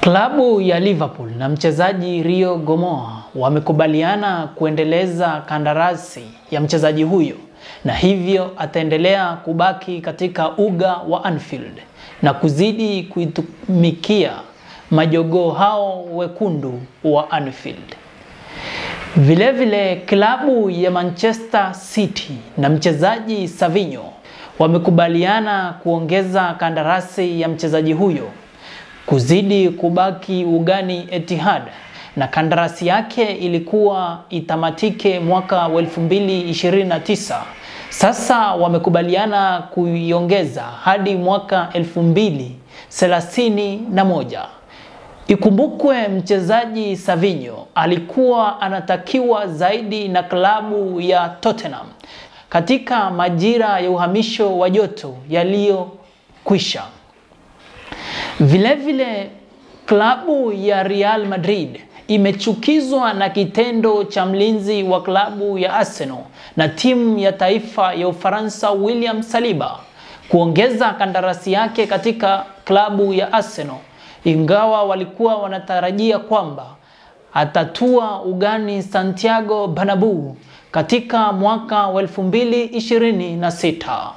Klabu ya Liverpool na mchezaji Rio Gomoa wamekubaliana kuendeleza kandarasi ya mchezaji huyo, na hivyo ataendelea kubaki katika uga wa Anfield na kuzidi kuitumikia majogoo hao wekundu wa Anfield. Vilevile klabu ya Manchester City na mchezaji Savinho wamekubaliana kuongeza kandarasi ya mchezaji huyo kuzidi kubaki ugani Etihad, na kandarasi yake ilikuwa itamatike mwaka wa 2029. Sasa wamekubaliana kuiongeza hadi mwaka 2031. Ikumbukwe mchezaji Savinho alikuwa anatakiwa zaidi na klabu ya Tottenham katika majira ya uhamisho wa joto yaliyokwisha. Vilevile klabu ya Real Madrid imechukizwa na kitendo cha mlinzi wa klabu ya Arsenal na timu ya taifa ya Ufaransa William Saliba kuongeza kandarasi yake katika klabu ya Arsenal, ingawa walikuwa wanatarajia kwamba atatua ugani Santiago Bernabeu katika mwaka wa 2026.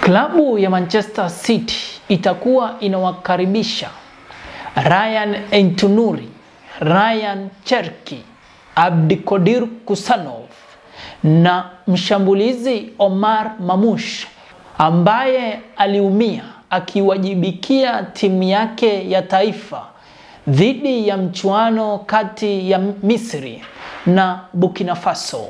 Klabu ya Manchester City itakuwa inawakaribisha Ryan Aït-Nouri, Ryan Cherki, Abdikodir Kusanov na mshambulizi Omar Mamouche ambaye aliumia akiwajibikia timu yake ya taifa dhidi ya mchuano kati ya Misri na Burkina Faso.